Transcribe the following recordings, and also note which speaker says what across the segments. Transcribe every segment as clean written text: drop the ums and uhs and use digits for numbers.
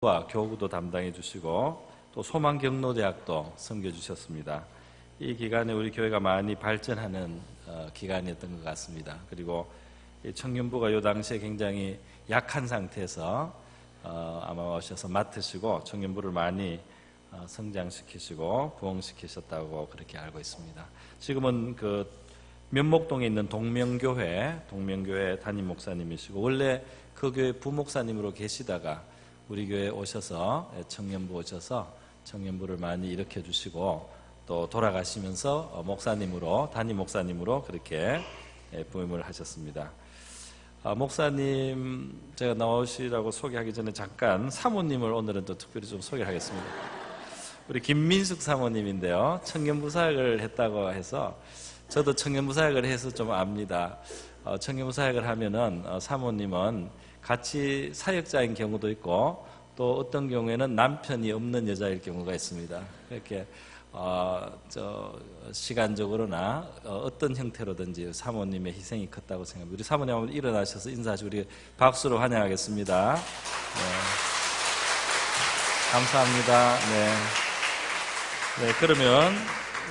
Speaker 1: 교구도 담당해 주시고 또 소망경로대학도 섬겨 주셨습니다. 이 기간에 우리 교회가 많이 발전하는 기간이었던 것 같습니다. 그리고 청년부가 이 당시에 굉장히 약한 상태에서 아마 오셔서 맡으시고 청년부를 많이 성장시키시고 부흥시키셨다고 그렇게 알고 있습니다. 지금은 그 면목동에 있는 동명교회 담임 목사님이시고 원래 그 교회 부목사님으로 계시다가 우리 교회에 오셔서 청년부 오셔서 청년부를 많이 일으켜 주시고 또 돌아가시면서 목사님으로 담임 목사님으로 그렇게 부임을 하셨습니다. 목사님 제가 나오시라고 소개하기 전에 잠깐 사모님을 오늘은 또 특별히 좀 소개하겠습니다. 우리 김민숙 사모님인데요. 청년부 사역을 했다고 해서 저도 청년부 사역을 해서 좀 압니다. 청년부 사역을 하면은 사모님은 같이 사역자인 경우도 있고 또 어떤 경우에는 남편이 없는 여자일 경우가 있습니다. 이렇게 시간적으로나 어떤 형태로든지 사모님의 희생이 컸다고 생각합니다. 우리 사모님 한번 일어나셔서 인사하시고 우리 박수로 환영하겠습니다. 네. 감사합니다. 네, 그러면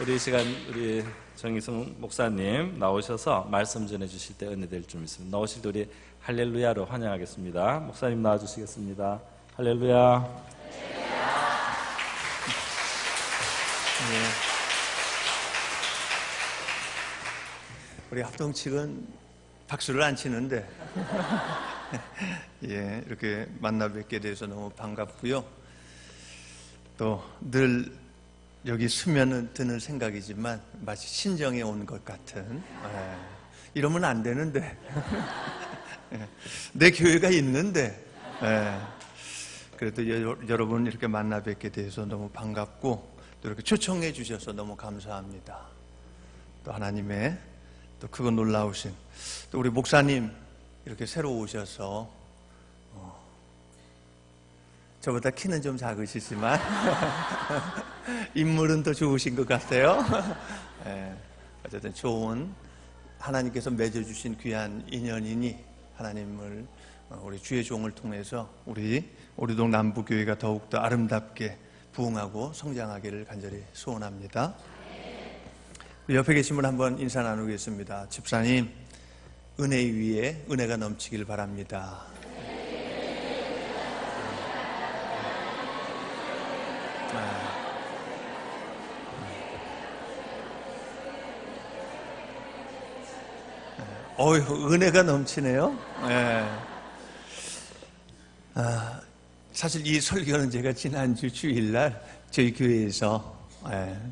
Speaker 1: 우리 정희성 목사님 나오셔서 말씀 전해주실 때 은혜될 줄 믿습니다. 나오실 때 우리 할렐루야로 환영하겠습니다. 목사님 나와주시겠습니다. 할렐루야.
Speaker 2: 네. 우리 합동 측은 박수를 안 치는데 예, 이렇게 만나 뵙게 돼서 너무 반갑고요. 또 늘 여기 서면 드는 생각이지만 마치 친정에 온 것 같은 이러면 안 되는데 내 교회가 있는데 그래도 여러분 이렇게 만나 뵙게 돼서 너무 반갑고 또 이렇게 초청해 주셔서 너무 감사합니다. 또 하나님의 또 크고 놀라우신 또 우리 목사님 이렇게 새로 오셔서 저보다 키는 좀 작으시지만 인물은 더 좋으신 것 같아요. 어쨌든 좋은 하나님께서 맺어주신 귀한 인연이니 하나님을 우리 주의 종을 통해서 우리 오리동 남부교회가 더욱더 아름답게 부흥하고 성장하기를 간절히 소원합니다. 우리 옆에 계신 분 한번 인사 나누겠습니다. 집사님, 은혜 위에 은혜가 넘치길 바랍니다. 은혜가 넘치네요. 사실 이 설교는 제가 지난주 주일날 저희 교회에서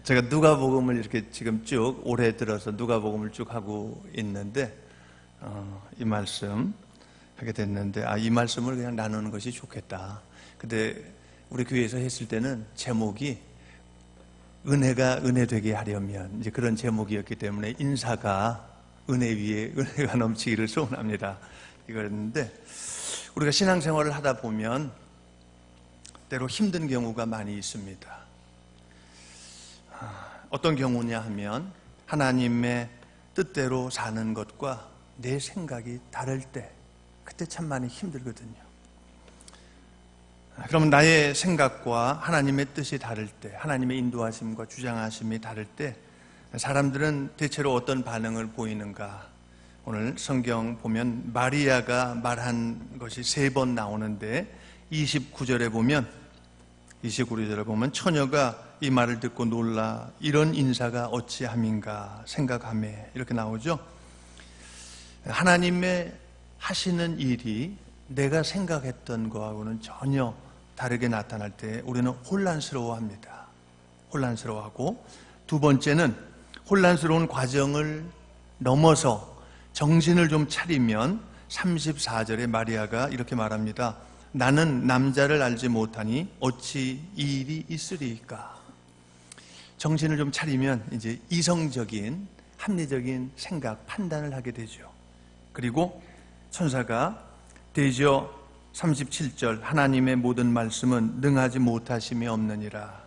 Speaker 2: 제가 누가복음을 이렇게 지금 쭉 올해 들어서 누가복음을 쭉 하고 있는데 이 말씀 하게 됐는데 이 말씀을 그냥 나누는 것이 좋겠다. 근데 우리 교회에서 했을 때는 제목이 은혜가 은혜되게 하려면 이제 그런 제목이었기 때문에 인사가 은혜 위에 은혜가 넘치기를 소원합니다. 이거였는데 우리가 신앙생활을 하다 보면 때로 힘든 경우가 많이 있습니다. 어떤 경우냐 하면 하나님의 뜻대로 사는 것과 내 생각이 다를 때 그때 참 많이 힘들거든요. 그러면 나의 생각과 하나님의 뜻이 다를 때 하나님의 인도하심과 주장하심이 다를 때 사람들은 대체로 어떤 반응을 보이는가? 오늘 성경 보면 마리아가 말한 것이 3번 나오는데 29절에 보면 처녀가 이 말을 듣고 놀라 이런 인사가 어찌함인가 생각하매 이렇게 나오죠. 하나님의 하시는 일이 내가 생각했던 거하고는 전혀 다르게 나타날 때 우리는 혼란스러워합니다. 혼란스러워하고 두 번째는 혼란스러운 과정을 넘어서 정신을 좀 차리면 34절에 마리아가 이렇게 말합니다. 나는 남자를 알지 못하니 어찌 이 일이 있으리까. 정신을 좀 차리면 이제 이성적인 합리적인 생각, 판단을 하게 되죠. 그리고 천사가 대저 37절 하나님의 모든 말씀은 능하지 못하심이 없느니라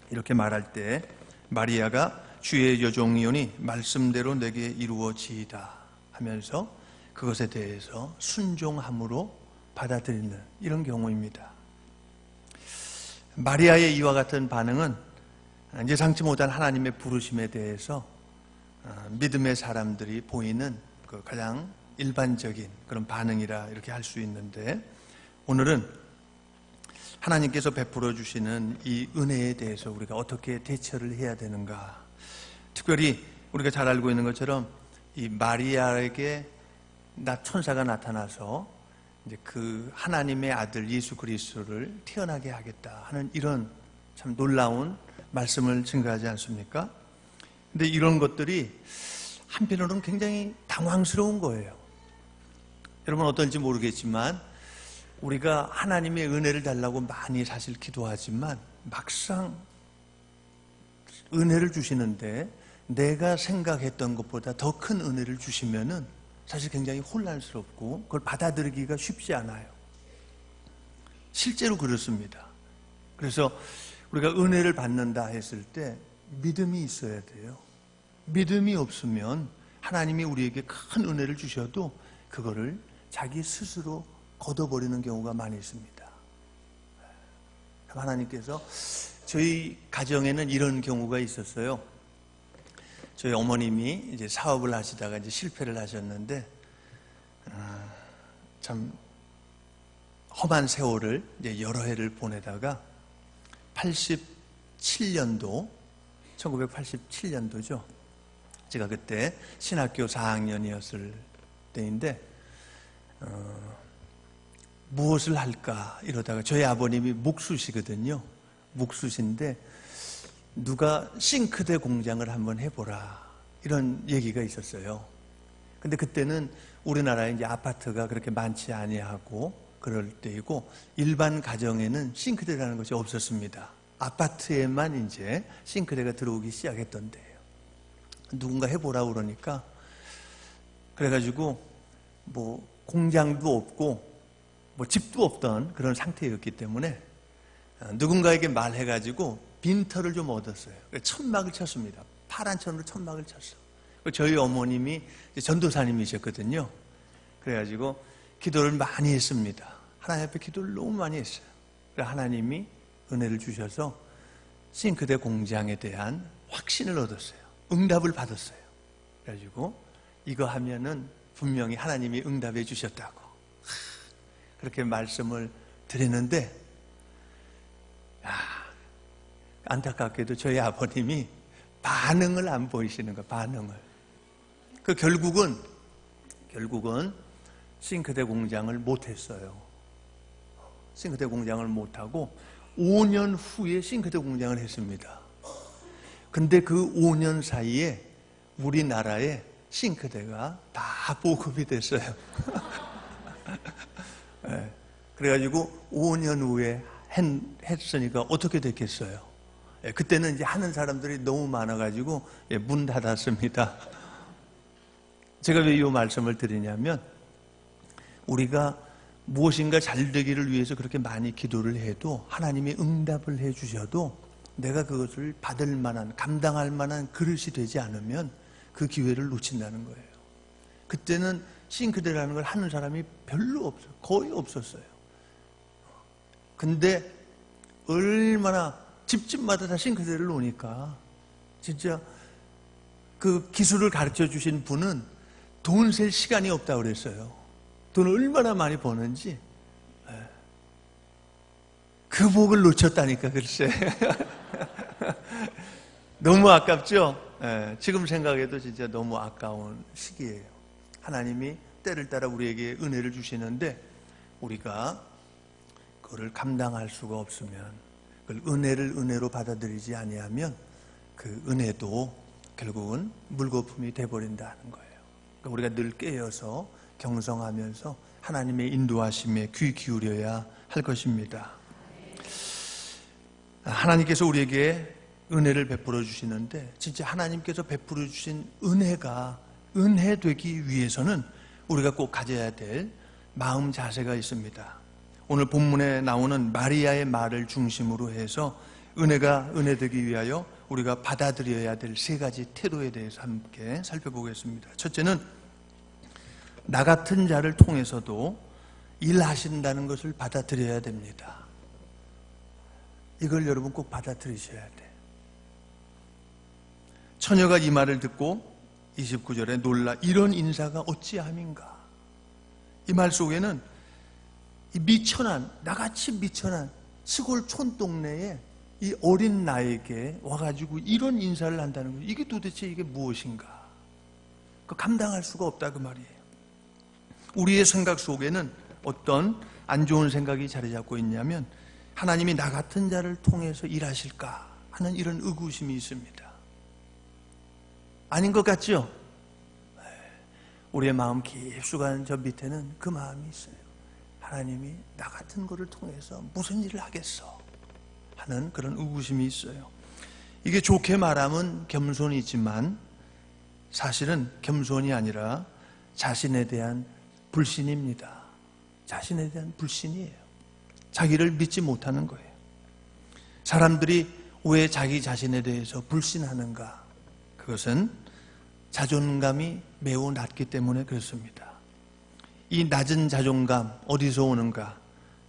Speaker 2: 이렇게 말할 때 마리아가 주의 여종이오니 말씀대로 내게 이루어지이다 하면서 그것에 대해서 순종함으로 받아들이는 이런 경우입니다. 마리아의 이와 같은 반응은 예상치 못한 하나님의 부르심에 대해서 믿음의 사람들이 보이는 그 가장 일반적인 그런 반응이라 이렇게 할 수 있는데, 오늘은 하나님께서 베풀어 주시는 이 은혜에 대해서 우리가 어떻게 대처를 해야 되는가, 특별히 우리가 잘 알고 있는 것처럼 이 마리아에게 천사가 나타나서 이제 그 하나님의 아들 예수 그리스도를 태어나게 하겠다 하는 이런 참 놀라운 말씀을 증거하지 않습니까? 근데 이런 것들이 한편으로는 굉장히 당황스러운 거예요. 여러분 어떤지 모르겠지만 우리가 하나님의 은혜를 달라고 많이 사실 기도하지만 막상 은혜를 주시는데 내가 생각했던 것보다 더 큰 은혜를 주시면은 사실 굉장히 혼란스럽고 그걸 받아들이기가 쉽지 않아요. 실제로 그렇습니다. 그래서 우리가 은혜를 받는다 했을 때 믿음이 있어야 돼요. 믿음이 없으면 하나님이 우리에게 큰 은혜를 주셔도 그거를 자기 스스로 걷어버리는 경우가 많이 있습니다. 하나님께서 저희 가정에는 이런 경우가 있었어요. 저희 어머님이 이제 사업을 하시다가 이제 실패를 하셨는데, 참 험한 세월을 이제 여러 해를 보내다가 87년도, 1987년도죠. 제가 그때 신학교 4학년이었을 때인데, 무엇을 할까 이러다가 저희 아버님이 목수시거든요. 목수신데 누가 싱크대 공장을 한번 해보라 이런 얘기가 있었어요. 근데 그때는 우리나라에 이제 아파트가 그렇게 많지 아니하고 그럴 때이고 일반 가정에는 싱크대라는 것이 없었습니다. 아파트에만 이제 싱크대가 들어오기 시작했던 때예요. 누군가 해보라 그러니까 그래가지고 뭐 공장도 없고 뭐 집도 없던 그런 상태였기 때문에 누군가에게 말해가지고 빈터를 좀 얻었어요. 천막을 쳤습니다. 파란 천으로 천막을 쳤어. 저희 어머님이 전도사님이셨거든요. 그래가지고 기도를 많이 했습니다. 하나님 앞에 기도를 너무 많이 했어요. 그래서 하나님이 은혜를 주셔서 싱크대 공장에 대한 확신을 얻었어요. 응답을 받았어요. 그래가지고 이거 하면은 분명히 하나님이 응답해 주셨다고 그렇게 말씀을 드리는데, 안타깝게도 저희 아버님이 반응을 안 보이시는 거예요. 반응을. 그 결국은 싱크대 공장을 못했어요. 싱크대 공장을 못하고 5년 후에 싱크대 공장을 했습니다. 근데 그 5년 사이에 우리나라에 싱크대가 다 보급이 됐어요. 네. 그래가지고 5년 후에 했으니까 어떻게 됐겠어요? 그때는 이제 하는 사람들이 너무 많아가지고 문 닫았습니다. 제가 왜 이 말씀을 드리냐면 우리가 무엇인가 잘 되기를 위해서 그렇게 많이 기도를 해도 하나님이 응답을 해 주셔도 내가 그것을 받을 만한, 감당할 만한 그릇이 되지 않으면 그 기회를 놓친다는 거예요. 그때는 싱크대라는 걸 하는 사람이 별로 없어요. 거의 없었어요. 근데 얼마나 집집마다 다 싱크대를 놓으니까 진짜 그 기술을 가르쳐 주신 분은 돈 셀 시간이 없다고 그랬어요. 돈을 얼마나 많이 버는지. 그 복을 놓쳤다니까 글쎄. 너무 아깝죠? 지금 생각해도 진짜 너무 아까운 시기예요. 하나님이 때를 따라 우리에게 은혜를 주시는데 우리가 그걸 감당할 수가 없으면, 그걸 은혜를 은혜로 받아들이지 아니하면 그 은혜도 결국은 물거품이 돼버린다는 거예요. 그러니까 우리가 늘 깨어서 경성하면서 하나님의 인도하심에 귀 기울여야 할 것입니다. 하나님께서 우리에게 은혜를 베풀어 주시는데 진짜 하나님께서 베풀어 주신 은혜가 은혜 되기 위해서는 우리가 꼭 가져야 될 마음 자세가 있습니다. 오늘 본문에 나오는 마리아의 말을 중심으로 해서 은혜가 은혜 되기 위하여 우리가 받아들여야 될 세 가지 태도에 대해서 함께 살펴보겠습니다. 첫째는 나 같은 자를 통해서도 일하신다는 것을 받아들여야 됩니다. 이걸 여러분 꼭 받아들이셔야 돼. 처녀가 이 말을 듣고 29절에 놀라 이런 인사가 어찌함인가. 이 말 속에는 이 미천한, 나같이 미천한 시골 촌동네에 이 어린 나에게 와가지고 이런 인사를 한다는 거예요. 이게 도대체 이게 무엇인가? 그 감당할 수가 없다 그 말이에요. 우리의 생각 속에는 어떤 안 좋은 생각이 자리 잡고 있냐면 하나님이 나 같은 자를 통해서 일하실까 하는 이런 의구심이 있습니다. 아닌 것 같죠? 우리의 마음 깊숙한 저 밑에는 그 마음이 있어요. 하나님이 나 같은 거를 통해서 무슨 일을 하겠어 하는 그런 의구심이 있어요. 이게 좋게 말하면 겸손이지만 사실은 겸손이 아니라 자신에 대한 불신입니다. 자신에 대한 불신이에요. 자기를 믿지 못하는 거예요. 사람들이 왜 자기 자신에 대해서 불신하는가? 그것은 자존감이 매우 낮기 때문에 그렇습니다. 이 낮은 자존감 어디서 오는가?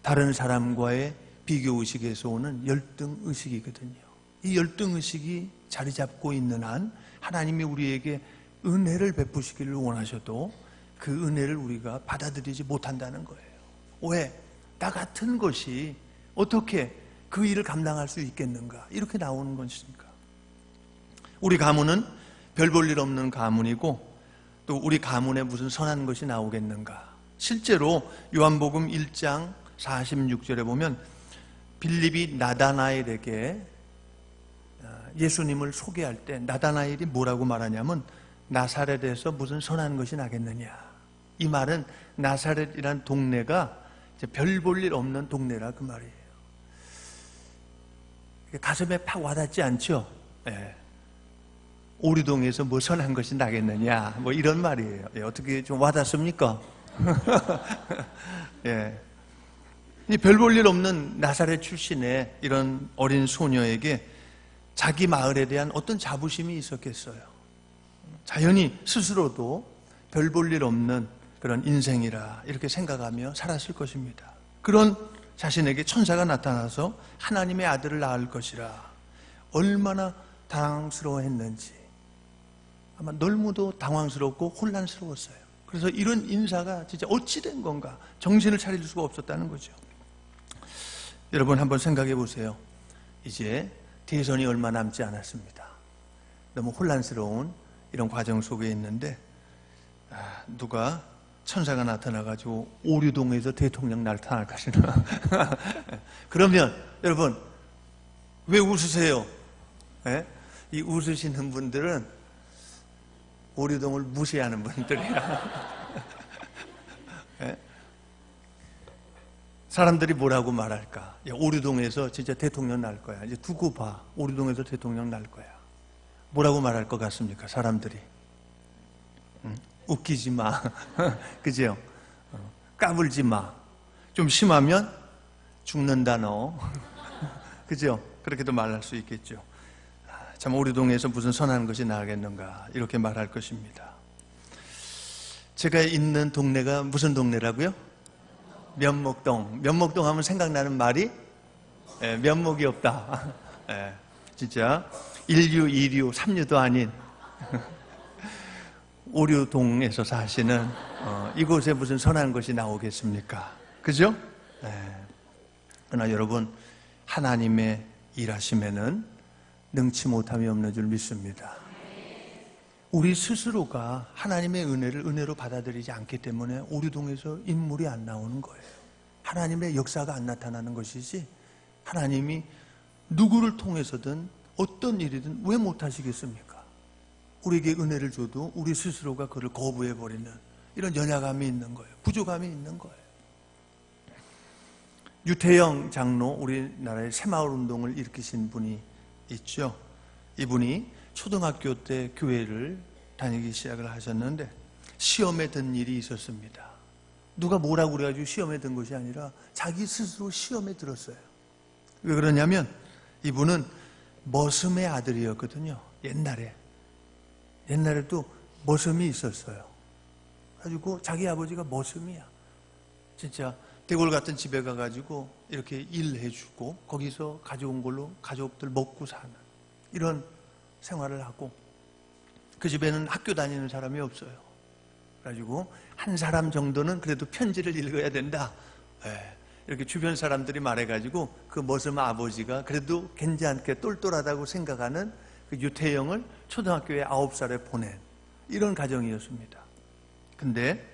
Speaker 2: 다른 사람과의 비교의식에서 오는 열등의식이거든요. 이 열등의식이 자리 잡고 있는 한 하나님이 우리에게 은혜를 베푸시기를 원하셔도 그 은혜를 우리가 받아들이지 못한다는 거예요. 왜? 나 같은 것이 어떻게 그 일을 감당할 수 있겠는가? 이렇게 나오는 것이니까. 우리 가문은 별 볼 일 없는 가문이고 또 우리 가문에 무슨 선한 것이 나오겠는가? 실제로 요한복음 1장 46절에 보면 빌립이 나다나엘에게 예수님을 소개할 때 나다나엘이 뭐라고 말하냐면 나사렛에서 무슨 선한 것이 나겠느냐. 이 말은 나사렛이란 동네가 별 볼 일 없는 동네라 그 말이에요. 가슴에 팍 와닿지 않죠? 네. 오류동에서 뭐 선한 것이 나겠느냐 뭐 이런 말이에요. 예, 어떻게 좀 와닿습니까? 예. 이 별 볼 일 없는 나사렛 출신의 이런 어린 소녀에게 자기 마을에 대한 어떤 자부심이 있었겠어요. 자연히 스스로도 별 볼 일 없는 그런 인생이라 이렇게 생각하며 살았을 것입니다. 그런 자신에게 천사가 나타나서 하나님의 아들을 낳을 것이라 얼마나 당황스러워했는지 아마 너무도 당황스럽고 혼란스러웠어요. 그래서 이런 인사가 진짜 어찌 된 건가 정신을 차릴 수가 없었다는 거죠. 여러분 한번 생각해 보세요. 이제 대선이 얼마 남지 않았습니다. 너무 혼란스러운 이런 과정 속에 있는데 누가 천사가 나타나가지고 오류동에서 대통령 나타날 것이나 그러면 여러분 왜 웃으세요? 예? 이 웃으시는 분들은 오류동을 무시하는 분들이야. 예? 사람들이 뭐라고 말할까? 야, 오류동에서 진짜 대통령 날 거야. 이제 두고 봐. 오류동에서 대통령 날 거야. 뭐라고 말할 것 같습니까? 사람들이. 응? 웃기지 마. 그죠? 까불지 마. 좀 심하면 죽는다 너. 그죠? 그렇게도 말할 수 있겠죠. 참 오류동에서 무슨 선한 것이 나겠는가 이렇게 말할 것입니다. 제가 있는 동네가 무슨 동네라고요? 면목동. 면목동 하면 생각나는 말이 면목이 없다. 진짜 1류, 2류, 3류도 아닌 오류동에서 사시는 이곳에 무슨 선한 것이 나오겠습니까? 그죠? 그러나 여러분 하나님의 일하심에는 능치 못함이 없는 줄 믿습니다. 우리 스스로가 하나님의 은혜를 은혜로 받아들이지 않기 때문에 오류동에서 인물이 안 나오는 거예요. 하나님의 역사가 안 나타나는 것이지 하나님이 누구를 통해서든 어떤 일이든 왜 못하시겠습니까? 우리에게 은혜를 줘도 우리 스스로가 그를 거부해버리는 이런 연약함이 있는 거예요. 부족함이 있는 거예요. 유태영 장로, 우리나라의 새마을운동을 일으키신 분이 있죠. 이분이 초등학교 때 교회를 다니기 시작을 하셨는데 시험에 든 일이 있었습니다. 누가 뭐라고 그래가지고 시험에 든 것이 아니라 자기 스스로 시험에 들었어요. 왜 그러냐면 이분은 머슴의 아들이었거든요. 옛날에도 머슴이 있었어요. 가지고 자기 아버지가 머슴이야. 진짜 대골 같은 집에 가가지고 이렇게 일해주고 거기서 가져온 걸로 가족들 먹고 사는 이런 생활을 하고, 그 집에는 학교 다니는 사람이 없어요. 그래가지고 한 사람 정도는 그래도 편지를 읽어야 된다, 이렇게 주변 사람들이 말해가지고 그 머슴 아버지가 그래도 괜찮게 똘똘하다고 생각하는 그 유태영을 초등학교에 9살에 보낸 이런 가정이었습니다. 근데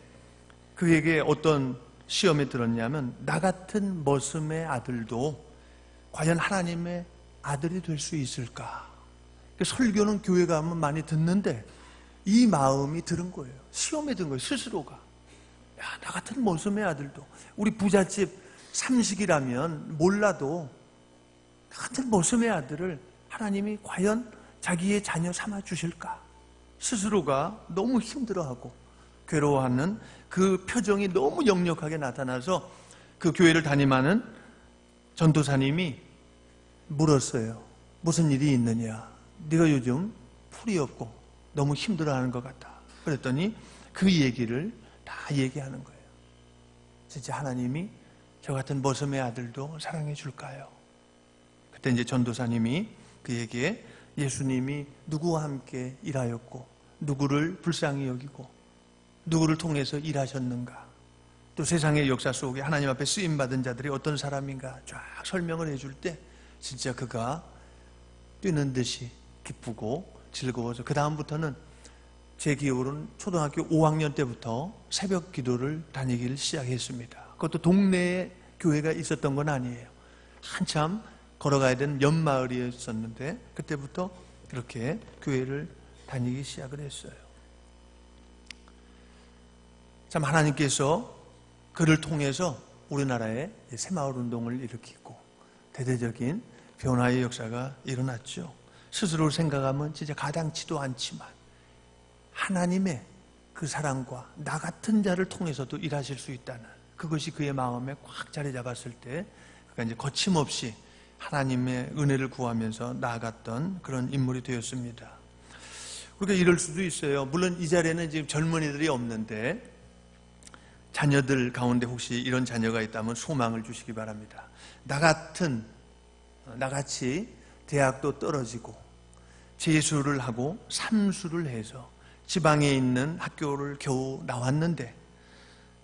Speaker 2: 그에게 어떤 시험에 들었냐면, 나 같은 머슴의 아들도 과연 하나님의 아들이 될 수 있을까? 설교는 교회 가면 많이 듣는데 이 마음이 들은 거예요. 시험에 든 거예요, 스스로가. 야, 나 같은 머슴의 아들도, 우리 부잣집 삼식이라면 몰라도 나 같은 머슴의 아들을 하나님이 과연 자기의 자녀 삼아 주실까? 스스로가 너무 힘들어하고 괴로워하는 그 표정이 너무 역력하게 나타나서 그 교회를 담임하는 전도사님이 물었어요. 무슨 일이 있느냐? 네가 요즘 풀이 없고 너무 힘들어하는 것 같다. 그랬더니 그 얘기를 다 얘기하는 거예요. 진짜 하나님이 저 같은 머슴의 아들도 사랑해 줄까요? 그때 이제 전도사님이 그에게 예수님이 누구와 함께 일하였고 누구를 불쌍히 여기고 누구를 통해서 일하셨는가, 또 세상의 역사 속에 하나님 앞에 쓰임받은 자들이 어떤 사람인가 쫙 설명을 해줄 때 진짜 그가 뛰는 듯이 기쁘고 즐거워서 그 다음부터는 제 기억으로는 초등학교 5학년 때부터 새벽 기도를 다니기를 시작했습니다. 그것도 동네에 교회가 있었던 건 아니에요. 한참 걸어가야 되는 옆마을이었었는데 그때부터 그렇게 교회를 다니기 시작을 했어요. 참 하나님께서 그를 통해서 우리나라에 새마을 운동을 일으키고 대대적인 변화의 역사가 일어났죠. 스스로를 생각하면 진짜 가당치도 않지만 하나님의 그 사랑과 나 같은 자를 통해서도 일하실 수 있다는 그것이 그의 마음에 꽉 자리 잡았을 때 그가 이제 거침없이 하나님의 은혜를 구하면서 나아갔던 그런 인물이 되었습니다. 그러니까 이럴 수도 있어요. 물론 이 자리에는 지금 젊은이들이 없는데 자녀들 가운데 혹시 이런 자녀가 있다면 소망을 주시기 바랍니다. 나같이 대학도 떨어지고 재수를 하고 삼수를 해서 지방에 있는 학교를 겨우 나왔는데,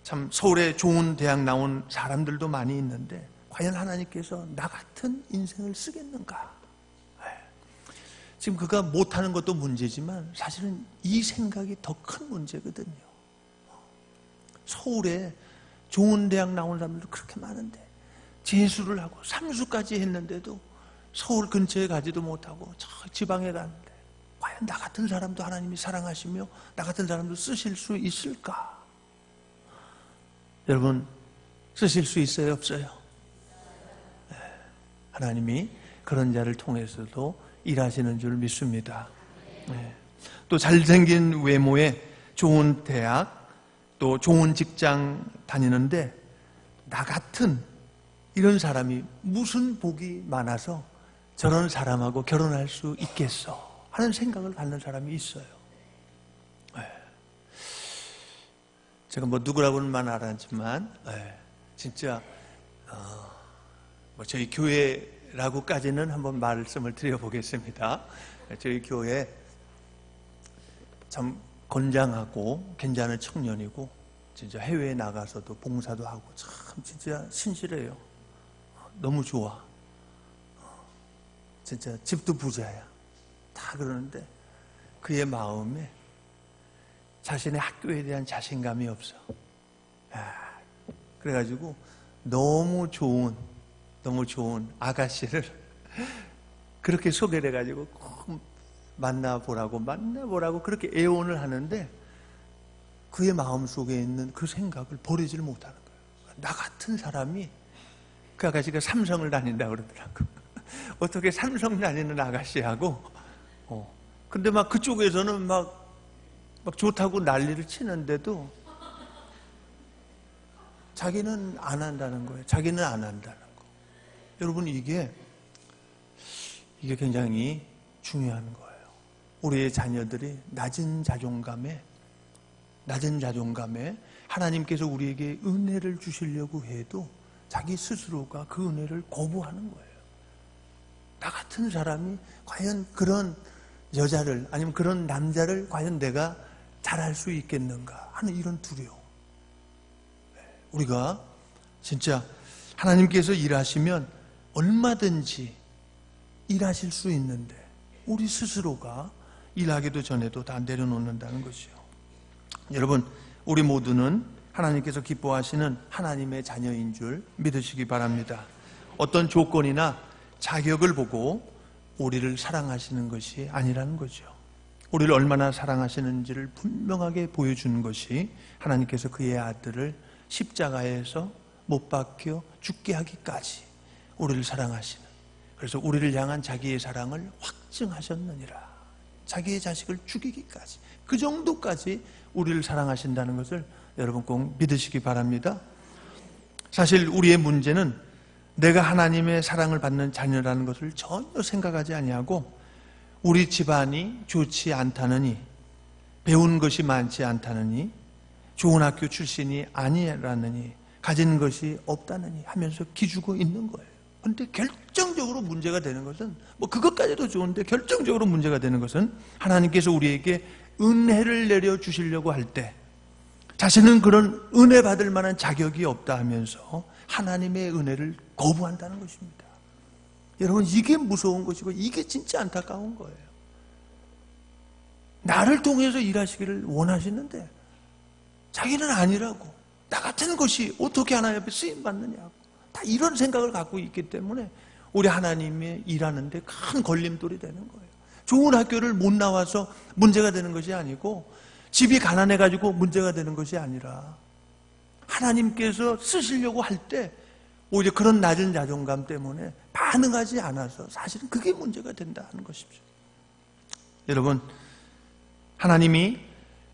Speaker 2: 참 서울에 좋은 대학 나온 사람들도 많이 있는데 과연 하나님께서 나 같은 인생을 쓰겠는가? 지금 그가 못하는 것도 문제지만 사실은 이 생각이 더 큰 문제거든요. 서울에 좋은 대학 나온 사람들도 그렇게 많은데 재수를 하고 삼수까지 했는데도 서울 근처에 가지도 못하고 저 지방에 가는데 과연 나 같은 사람도 하나님이 사랑하시며 나 같은 사람도 쓰실 수 있을까? 여러분, 쓰실 수 있어요, 없어요? 하나님이 그런 자를 통해서도 일하시는 줄 믿습니다. 또 잘생긴 외모에 좋은 대학, 또 좋은 직장 다니는데 나 같은 이런 사람이 무슨 복이 많아서 저런 사람하고 결혼할 수 있겠어 하는 생각을 갖는 사람이 있어요. 제가 뭐 누구라고는 말 안 하지만 진짜 저희 교회라고까지는 한번 말씀을 드려보겠습니다. 저희 교회 참 건장하고 괜찮은 청년이고 진짜 해외에 나가서도 봉사도 하고 참 진짜 신실해요. 너무 좋아. 진짜 집도 부자야. 다 그러는데 그의 마음에 자신의 학교에 대한 자신감이 없어. 그래가지고 너무 좋은 아가씨를 그렇게 소개를 해가지고 꼭 만나보라고 그렇게 애원을 하는데 그의 마음속에 있는 그 생각을 버리지를 못하는 거예요. 나 같은 사람이, 그 아가씨가 삼성을 다닌다고 그러더라고. 어떻게 삼성 다니는 아가씨하고 근데 막 그쪽에서는 막 좋다고 난리를 치는데도 자기는 안 한다는 거예요. 자기는 안 한다는 거. 여러분, 이게 굉장히 중요한 거예요. 우리의 자녀들이 낮은 자존감에 낮은 자존감에 하나님께서 우리에게 은혜를 주시려고 해도 자기 스스로가 그 은혜를 거부하는 거예요. 나 같은 사람이 과연 그런 여자를 아니면 그런 남자를 과연 내가 잘할 수 있겠는가 하는 이런 두려움. 우리가 진짜 하나님께서 일하시면 얼마든지 일하실 수 있는데 우리 스스로가 일하기도 전에도 다 내려놓는다는 것이요. 여러분, 우리 모두는 하나님께서 기뻐하시는 하나님의 자녀인 줄 믿으시기 바랍니다. 어떤 조건이나 자격을 보고 우리를 사랑하시는 것이 아니라는 거죠. 우리를 얼마나 사랑하시는지를 분명하게 보여주는 것이 하나님께서 그의 아들을 십자가에서 못 박혀 죽게 하기까지 우리를 사랑하시는, 그래서 우리를 향한 자기의 사랑을 확증하셨느니라. 자기의 자식을 죽이기까지, 그 정도까지 우리를 사랑하신다는 것을 여러분 꼭 믿으시기 바랍니다. 사실 우리의 문제는 내가 하나님의 사랑을 받는 자녀라는 것을 전혀 생각하지 아니하고 우리 집안이 좋지 않다느니, 배운 것이 많지 않다느니, 좋은 학교 출신이 아니라느니, 가진 것이 없다느니 하면서 기죽어 있는 거예요. 그런데 결정적으로 문제가 되는 것은, 그것까지도 좋은데 결정적으로 문제가 되는 것은 하나님께서 우리에게 은혜를 내려주시려고 할 때 자신은 그런 은혜 받을 만한 자격이 없다 하면서 하나님의 은혜를 거부한다는 것입니다. 여러분, 이게 무서운 것이고 이게 진짜 안타까운 거예요. 나를 통해서 일하시기를 원하시는데 자기는 아니라고, 나 같은 것이 어떻게 하나님 앞에 쓰임받느냐고, 다 이런 생각을 갖고 있기 때문에 우리 하나님의 일하는데 큰 걸림돌이 되는 거예요. 좋은 학교를 못 나와서 문제가 되는 것이 아니고, 집이 가난해가지고 문제가 되는 것이 아니라 하나님께서 쓰시려고 할 때 오히려 그런 낮은 자존감 때문에 반응하지 않아서 사실은 그게 문제가 된다는 것이죠. 여러분, 하나님이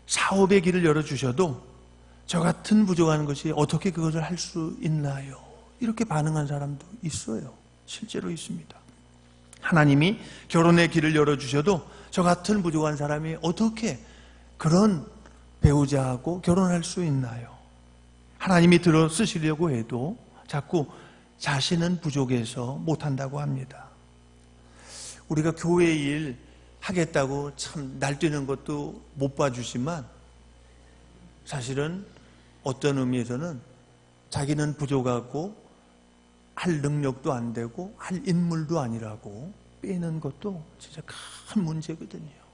Speaker 2: 사업의 길을 열어주셔도 저 같은 부족한 것이 어떻게 그것을 할 수 있나요? 이렇게 반응한 사람도 있어요. 실제로 있습니다. 하나님이 결혼의 길을 열어주셔도 저 같은 부족한 사람이 어떻게 그런 배우자하고 결혼할 수 있나요? 하나님이 들어 쓰시려고 해도 자꾸 자신은 부족해서 못한다고 합니다. 우리가 교회 일 하겠다고 참 날뛰는 것도 못 봐주지만 사실은 어떤 의미에서는 자기는 부족하고 할 능력도 안 되고 할 인물도 아니라고 빼는 것도 진짜 큰 문제거든요.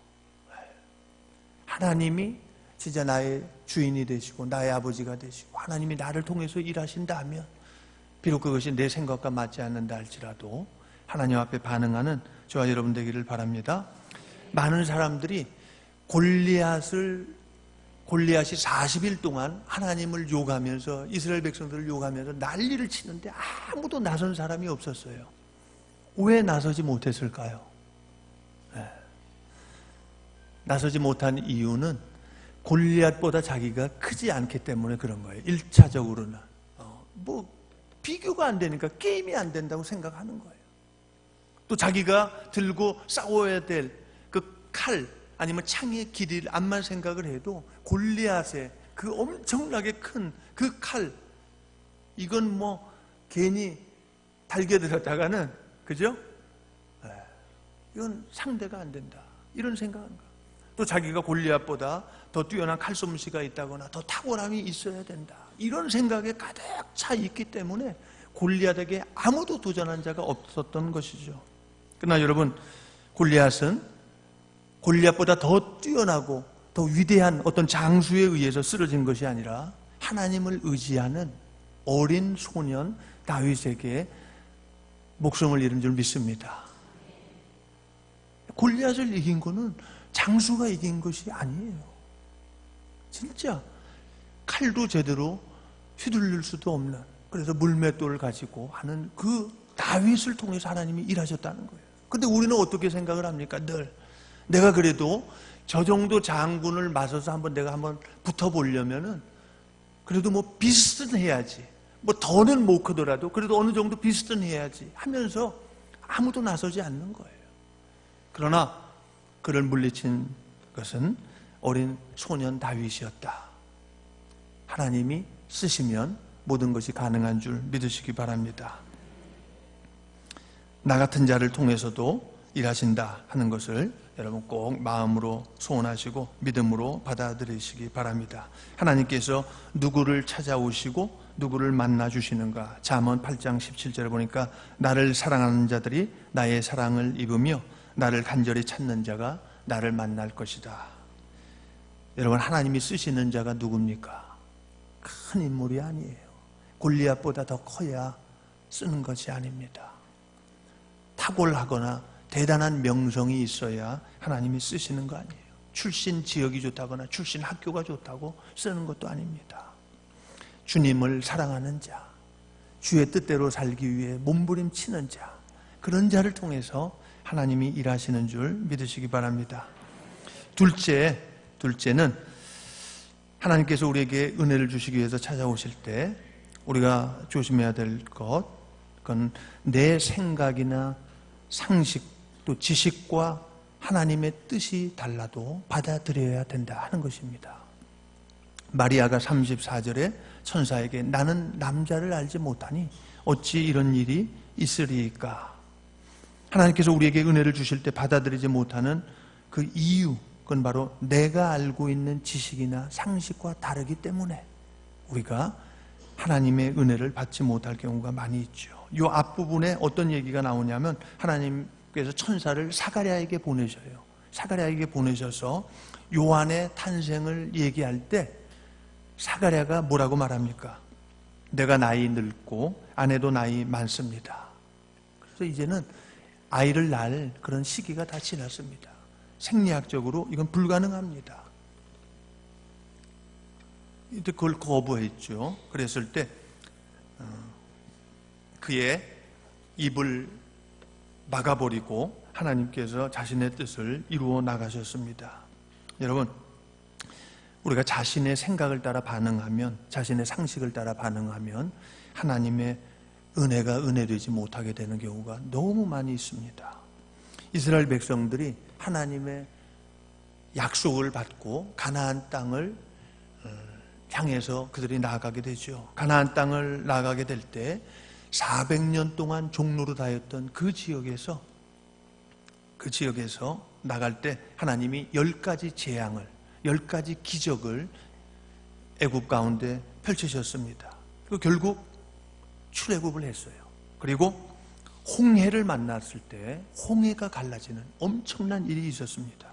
Speaker 2: 하나님이 진짜 나의 주인이 되시고 나의 아버지가 되시고 하나님이 나를 통해서 일하신다면 비록 그것이 내 생각과 맞지 않는다 할지라도 하나님 앞에 반응하는 저와 여러분 되기를 바랍니다. 많은 사람들이 골리앗이 40일 동안 하나님을 욕하면서 이스라엘 백성들을 욕하면서 난리를 치는데 아무도 나선 사람이 없었어요. 왜 나서지 못했을까요? 나서지 못한 이유는 골리앗보다 자기가 크지 않기 때문에 그런 거예요. 1차적으로는 비교가 안 되니까 게임이 안 된다고 생각하는 거예요. 또 자기가 들고 싸워야 될 그 칼 아니면 창의 길이를 암만 생각을 해도 골리앗의 그 엄청나게 큰 그 칼, 이건 괜히 달겨들었다가는, 그죠? 이건 상대가 안 된다, 이런 생각하는 거예요. 또 자기가 골리앗보다 더 뛰어난 칼솜씨가 있다거나 더 탁월함이 있어야 된다, 이런 생각에 가득 차 있기 때문에 골리앗에게 아무도 도전한 자가 없었던 것이죠. 그러나 여러분, 골리앗은 골리앗보다 더 뛰어나고 더 위대한 어떤 장수에 의해서 쓰러진 것이 아니라 하나님을 의지하는 어린 소년 다윗에게 목숨을 잃은 줄 믿습니다. 골리앗을 이긴 거는 장수가 이긴 것이 아니에요. 진짜 칼도 제대로 휘둘릴 수도 없는, 그래서 물맷돌을 가지고 하는 그 다윗을 통해서 하나님이 일하셨다는 거예요. 근데 우리는 어떻게 생각을 합니까? 늘 내가 그래도 저 정도 장군을 맞서서 내가 한번 붙어보려면은 그래도 비슷은 해야지, 더는 못 크더라도 그래도 어느 정도 비슷은 해야지 하면서 아무도 나서지 않는 거예요. 그러나 그를 물리친 것은 어린 소년 다윗이었다. 하나님이 쓰시면 모든 것이 가능한 줄 믿으시기 바랍니다. 나 같은 자를 통해서도 일하신다 하는 것을 여러분 꼭 마음으로 소원하시고 믿음으로 받아들이시기 바랍니다. 하나님께서 누구를 찾아오시고 누구를 만나 주시는가? 잠언 8장 17절에 보니까 나를 사랑하는 자들이 나의 사랑을 입으며 나를 간절히 찾는 자가 나를 만날 것이다. 여러분, 하나님이 쓰시는 자가 누굽니까? 큰 인물이 아니에요. 골리앗보다 더 커야 쓰는 것이 아닙니다. 탁월하거나 대단한 명성이 있어야 하나님이 쓰시는 거 아니에요. 출신 지역이 좋다거나 출신 학교가 좋다고 쓰는 것도 아닙니다. 주님을 사랑하는 자, 주의 뜻대로 살기 위해 몸부림치는 자, 그런 자를 통해서 하나님이 일하시는 줄 믿으시기 바랍니다. 둘째는 하나님께서 우리에게 은혜를 주시기 위해서 찾아오실 때 우리가 조심해야 될 것, 그건 내 생각이나 상식 또 지식과 하나님의 뜻이 달라도 받아들여야 된다 하는 것입니다. 마리아가 34절에 천사에게 나는 남자를 알지 못하니 어찌 이런 일이 있으리까? 하나님께서 우리에게 은혜를 주실 때 받아들이지 못하는 그 이유, 그건 바로 내가 알고 있는 지식이나 상식과 다르기 때문에 우리가 하나님의 은혜를 받지 못할 경우가 많이 있죠. 이 앞부분에 어떤 얘기가 나오냐면 하나님께서 천사를 사가랴에게 보내셔요. 사가랴에게 보내셔서 요한의 탄생을 얘기할 때 사가랴가 뭐라고 말합니까? 내가 나이 늙고 아내도 나이 많습니다. 그래서 이제는 아이를 낳을 그런 시기가 다 지났습니다. 생리학적으로 이건 불가능합니다. 이때 그걸 거부했죠. 그랬을 때 그의 입을 막아버리고 하나님께서 자신의 뜻을 이루어 나가셨습니다. 여러분, 우리가 자신의 생각을 따라 반응하면, 자신의 상식을 따라 반응하면 하나님의 은혜가 은혜되지 못하게 되는 경우가 너무 많이 있습니다. 이스라엘 백성들이 하나님의 약속을 받고 가나안 땅을 향해서 그들이 나아가게 되죠. 가나안 땅을 나아가게 될 때 400년 동안 종로로 다녔던 그 지역에서 나갈 때 하나님이 10가지 재앙을, 10가지 기적을 애굽 가운데 펼치셨습니다. 결국 출애굽을 했어요. 그리고 홍해를 만났을 때 홍해가 갈라지는 엄청난 일이 있었습니다.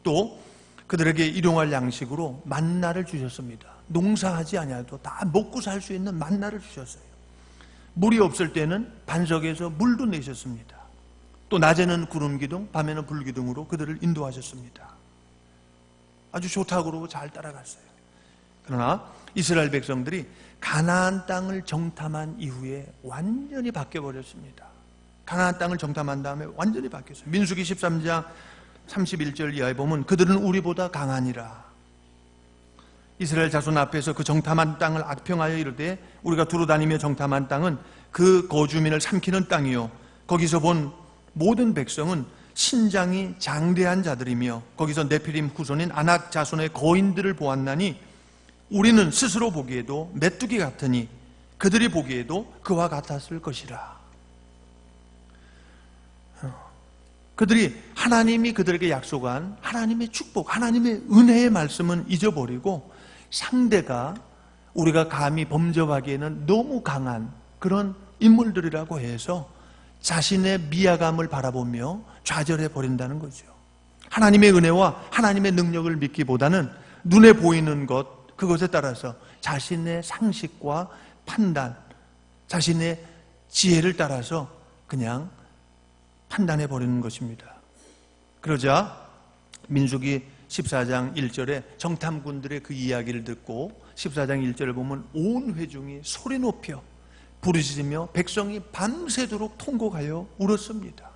Speaker 2: 또 그들에게 일용할 양식으로 만나를 주셨습니다. 농사하지 아니하도 다 먹고 살 수 있는 만나를 주셨어요. 물이 없을 때는 반석에서 물도 내셨습니다. 또 낮에는 구름 기둥, 밤에는 불 기둥으로 그들을 인도하셨습니다. 아주 좋다고 그러고 잘 따라갔어요. 그러나 이스라엘 백성들이 가나안 땅을 정탐한 이후에 완전히 바뀌어버렸습니다. 가나안 땅을 정탐한 다음에 완전히 바뀌었어요. 민수기 13장 31절 이하에 보면 그들은 우리보다 강하니라. 이스라엘 자손 앞에서 그 정탐한 땅을 악평하여 이르되 우리가 두루다니며 정탐한 땅은 그 거주민을 삼키는 땅이요 거기서 본 모든 백성은 신장이 장대한 자들이며 거기서 네피림 후손인 아낙 자손의 거인들을 보았나니 우리는 스스로 보기에도 메뚜기 같으니 그들이 보기에도 그와 같았을 것이라. 그들이 하나님이 그들에게 약속한 하나님의 축복, 하나님의 은혜의 말씀은 잊어버리고 상대가 우리가 감히 범접하기에는 너무 강한 그런 인물들이라고 해서 자신의 미약함을 바라보며 좌절해 버린다는 거죠. 하나님의 은혜와 하나님의 능력을 믿기보다는 눈에 보이는 것, 그것에 따라서 자신의 상식과 판단, 자신의 지혜를 따라서 그냥 판단해 버리는 것입니다. 그러자 민수기 14장 1절에 정탐꾼들의 그 이야기를 듣고 14장 1절을 보면 온 회중이 소리 높여 부르짖으며 백성이 밤새도록 통곡하여 울었습니다.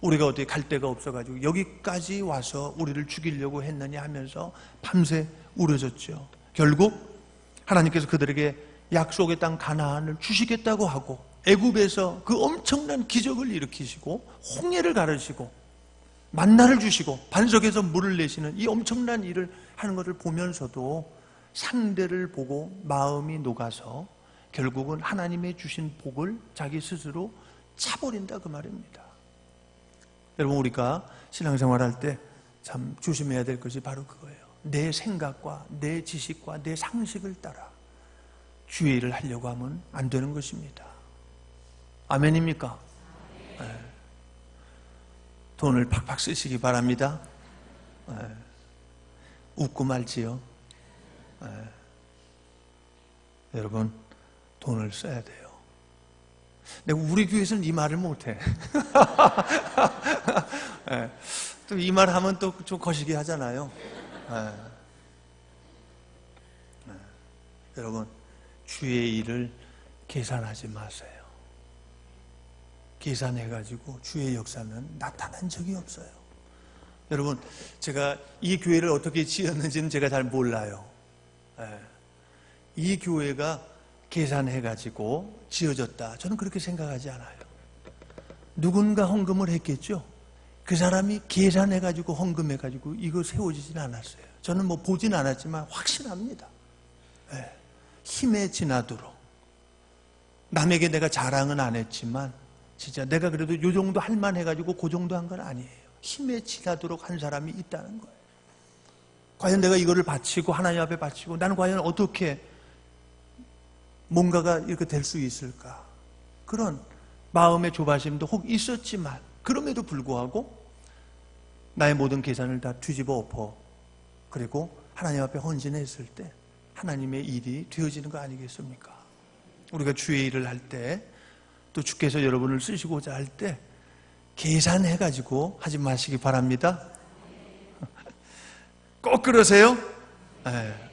Speaker 2: 우리가 어떻게 갈 데가 없어가지고 여기까지 와서 우리를 죽이려고 했느냐 하면서 밤새 울어졌죠. 결국 하나님께서 그들에게 약속의 땅 가나안을 주시겠다고 하고 애굽에서 그 엄청난 기적을 일으키시고 홍해를 가르시고 만나를 주시고 반석에서 물을 내시는 이 엄청난 일을 하는 것을 보면서도 상대를 보고 마음이 녹아서 결국은 하나님의 주신 복을 자기 스스로 차버린다 그 말입니다. 여러분, 우리가 신앙생활할 때 참 조심해야 될 것이 바로 그거예요. 내 생각과 내 지식과 내 상식을 따라 주의 일을 하려고 하면 안 되는 것입니다. 아멘입니까? 네. 돈을 팍팍 쓰시기 바랍니다. 네. 웃고 말지요. 네. 여러분, 돈을 써야 돼요. 내가 우리 교회에서는 이 말을 못해. 네. 또 이 말 하면 또 좀 거시기 하잖아요. 네. 네. 여러분, 주의 일을 계산하지 마세요. 계산해가지고 주의 역사는 나타난 적이 없어요. 여러분, 제가 이 교회를 어떻게 지었는지는 제가 잘 몰라요. 네. 이 교회가 계산해가지고 지어졌다, 저는 그렇게 생각하지 않아요. 누군가 헌금을 했겠죠. 그 사람이 계산해가지고 헌금해가지고 이거 세워지진 않았어요. 저는 뭐 보진 않았지만 확신합니다. 네. 힘에 지나도록. 남에게 내가 자랑은 안 했지만 진짜 내가 그래도 요 정도 할 만해가지고 그 정도 한 건 아니에요. 힘에 지나도록 한 사람이 있다는 거예요. 과연 내가 이거를 바치고 하나님 앞에 바치고 나는 과연 어떻게 뭔가가 이렇게 될 수 있을까? 그런 마음의 조바심도 혹 있었지만 그럼에도 불구하고 나의 모든 계산을 다 뒤집어 엎어 그리고 하나님 앞에 헌신했을 때 하나님의 일이 되어지는 거 아니겠습니까? 우리가 주의 일을 할 때 또 주께서 여러분을 쓰시고자 할 때 계산해가지고 하지 마시기 바랍니다. 꼭 그러세요? 네.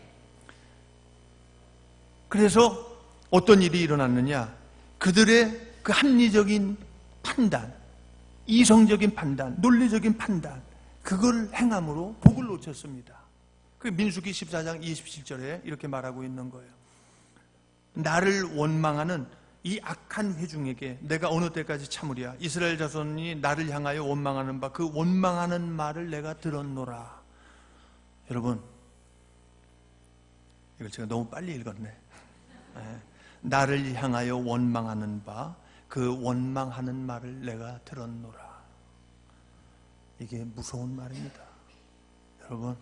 Speaker 2: 그래서 어떤 일이 일어났느냐? 그들의 그 합리적인 판단, 이성적인 판단, 논리적인 판단, 그걸 행함으로 복을 놓쳤습니다. 그 민수기 14장 27절에 이렇게 말하고 있는 거예요. 나를 원망하는 이 악한 회중에게 내가 어느 때까지 참으랴? 이스라엘 자손이 나를 향하여 원망하는 바 그 원망하는 말을 내가 들었노라. 여러분, 이걸 제가 너무 빨리 읽었네. 나를 향하여 원망하는 바 그 원망하는 말을 내가 들었노라. 이게 무서운 말입니다. 여러분,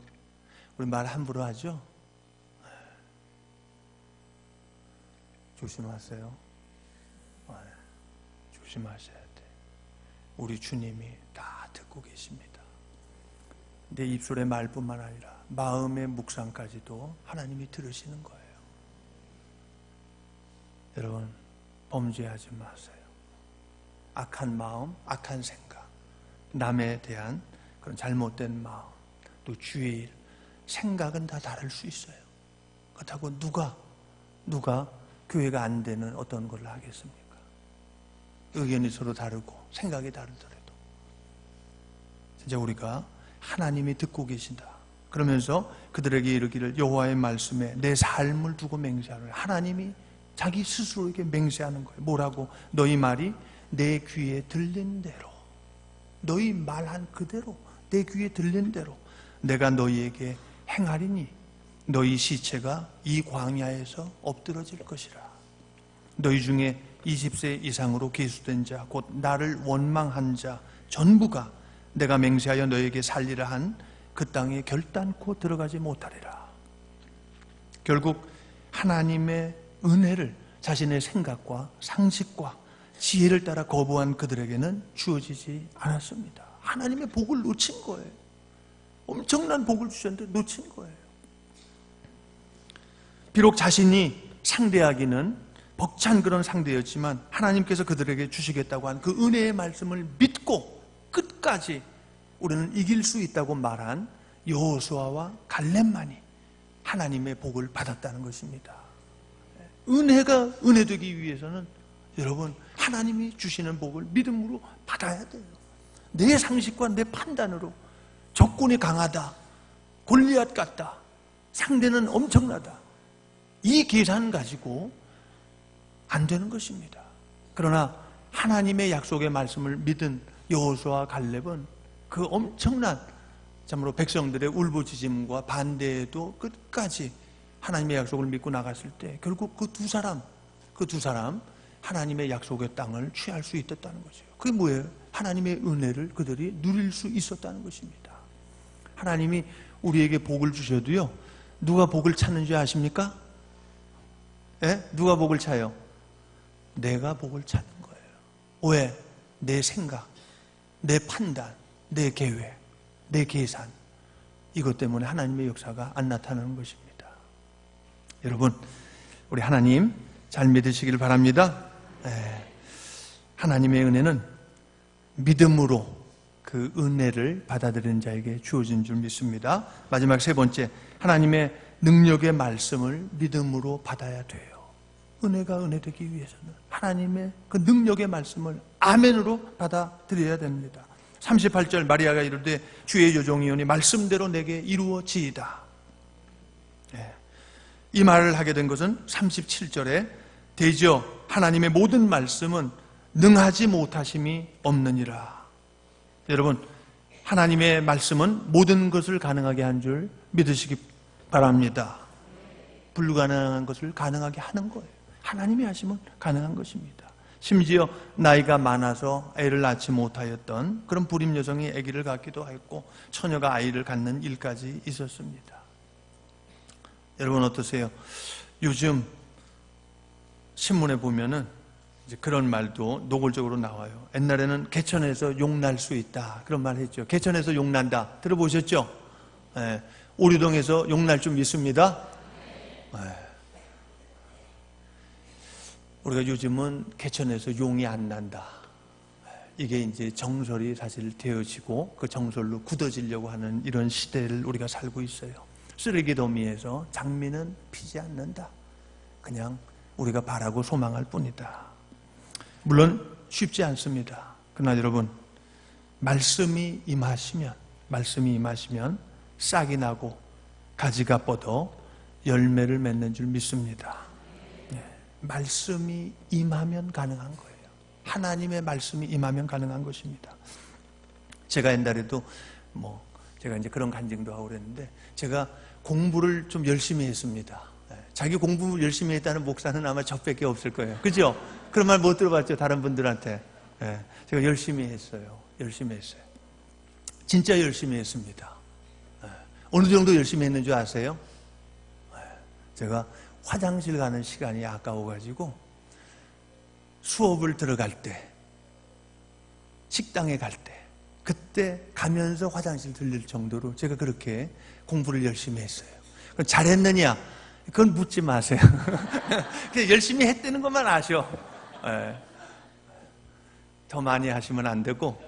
Speaker 2: 우리 말 함부로 하죠? 조심하세요. 조심하셔야 돼. 우리 주님이 다 듣고 계십니다. 내 입술의 말뿐만 아니라 마음의 묵상까지도 하나님이 들으시는 거예요. 여러분, 범죄하지 마세요. 악한 마음, 악한 생각, 남에 대한 그런 잘못된 마음, 또 주의 일, 생각은 다 다를 수 있어요. 그렇다고 누가 교회가 안 되는 어떤 걸 하겠습니까? 의견이 서로 다르고 생각이 다르더라도 진짜 우리가 하나님이 듣고 계신다 그러면서 그들에게 이르기를 여호와의 말씀에 내 삶을 두고 맹세하노라. 하나님이 자기 스스로에게 맹세하는 거예요. 뭐라고? 너희 말이 내 귀에 들린 대로, 너희 말한 그대로, 내 귀에 들린 대로 내가 너희에게 행하리니 너희 시체가 이 광야에서 엎드러질 것이라. 너희 중에 20세 이상으로 계수된 자, 곧 나를 원망한 자 전부가 내가 맹세하여 너에게 살리라 한 그 땅에 결단코 들어가지 못하리라. 결국 하나님의 은혜를 자신의 생각과 상식과 지혜를 따라 거부한 그들에게는 주어지지 않았습니다. 하나님의 복을 놓친 거예요. 엄청난 복을 주셨는데 놓친 거예요. 비록 자신이 상대하기는 벅찬 그런 상대였지만 하나님께서 그들에게 주시겠다고 한 그 은혜의 말씀을 믿고 끝까지 우리는 이길 수 있다고 말한 여호수아와 갈렙만이 하나님의 복을 받았다는 것입니다. 은혜가 은혜되기 위해서는 여러분, 하나님이 주시는 복을 믿음으로 받아야 돼요. 내 상식과 내 판단으로 적군이 강하다, 골리앗 같다, 상대는 엄청나다, 이 계산 가지고 안 되는 것입니다. 그러나 하나님의 약속의 말씀을 믿은 여호수아와 갈렙은 그 엄청난 참으로 백성들의 울부짖음과 반대에도 끝까지 하나님의 약속을 믿고 나갔을 때 결국 그 두 사람 하나님의 약속의 땅을 취할 수 있었다는 거죠. 그게 뭐예요? 하나님의 은혜를 그들이 누릴 수 있었다는 것입니다. 하나님이 우리에게 복을 주셔도요, 누가 복을 찾는 줄 아십니까? 예? 누가 복을 차요? 내가 복을 찾는 거예요. 왜? 내 생각, 내 판단, 내 계획, 내 계산, 이것 때문에 하나님의 역사가 안 나타나는 것입니다. 여러분, 우리 하나님 잘 믿으시길 바랍니다. 하나님의 은혜는 믿음으로 그 은혜를 받아들이는 자에게 주어진 줄 믿습니다. 마지막 세 번째, 하나님의 능력의 말씀을 믿음으로 받아야 돼요. 은혜가 은혜되기 위해서는 하나님의 그 능력의 말씀을 아멘으로 받아들여야 됩니다. 38절 마리아가 이르되 주의 여종이오니 말씀대로 내게 이루어지이다. 이 말을 하게 된 것은 37절에 대저 하나님의 모든 말씀은 능하지 못하심이 없느니라. 여러분, 하나님의 말씀은 모든 것을 가능하게 한 줄 믿으시기 바랍니다. 불가능한 것을 가능하게 하는 거예요. 하나님이 하시면 가능한 것입니다. 심지어 나이가 많아서 애를 낳지 못하였던 그런 불임 여성이 아기를 갖기도 했고 처녀가 아이를 갖는 일까지 있었습니다. 여러분 어떠세요? 요즘 신문에 보면은 이제 그런 말도 노골적으로 나와요. 옛날에는 개천에서 용 날 수 있다 그런 말 했죠. 개천에서 용 난다 들어보셨죠? 오류동에서 용 날 줄 믿습니다. 우리가 요즘은 개천에서 용이 안 난다. 이게 이제 정설이 사실 되어지고 그 정설로 굳어지려고 하는 이런 시대를 우리가 살고 있어요. 쓰레기 더미에서 장미는 피지 않는다. 그냥 우리가 바라고 소망할 뿐이다. 물론 쉽지 않습니다. 그러나 여러분, 말씀이 임하시면 싹이 나고 가지가 뻗어 열매를 맺는 줄 믿습니다. 말씀이 임하면 가능한 거예요. 하나님의 말씀이 임하면 가능한 것입니다. 제가 옛날에도 제가 이제 그런 간증도 하고 그랬는데 제가 공부를 좀 열심히 했습니다. 자기 공부 열심히 했다는 목사는 아마 저밖에 없을 거예요. 그죠? 그런 말 못 들어봤죠? 다른 분들한테. 제가 열심히 했어요. 진짜 열심히 했습니다. 어느 정도 열심히 했는 줄 아세요? 제가 화장실 가는 시간이 아까워가지고 수업을 들어갈 때, 식당에 갈 때, 그때 가면서 화장실 들릴 정도로 제가 그렇게 공부를 열심히 했어요. 잘했느냐? 그건 묻지 마세요. 그냥 열심히 했다는 것만 아셔. 더 많이 하시면 안 되고.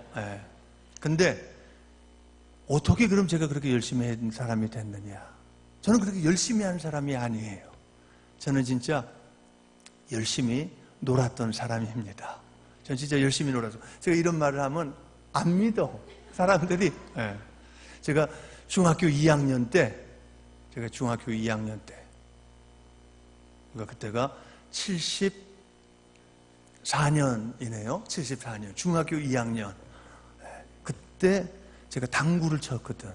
Speaker 2: 근데 어떻게 그럼 제가 그렇게 열심히 한 사람이 됐느냐? 저는 그렇게 열심히 한 사람이 아니에요. 저는 진짜 열심히 놀았던 사람입니다. 저는 진짜 열심히 놀아서 제가 이런 말을 하면 안 믿어 사람들이. 제가 중학교 2학년 때 그러니까 그때가 74년이네요. 74년 중학교 2학년 그때 제가 당구를 쳤거든.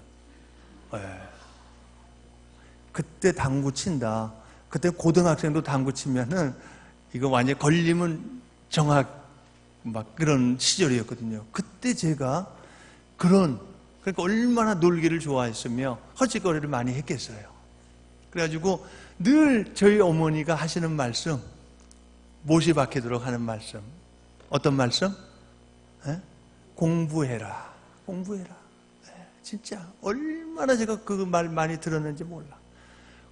Speaker 2: 그때 당구 친다. 그때 고등학생도 당구 치면은 이거 완전 걸리면 막 그런 시절이었거든요. 그때 제가 그러니까 얼마나 놀기를 좋아했으며 헛짓거리를 많이 했겠어요. 그래가지고 늘 저희 어머니가 하시는 말씀, 못이 박히도록 하는 말씀. 어떤 말씀? 공부해라. 진짜 얼마나 제가 그 말 많이 들었는지 몰라.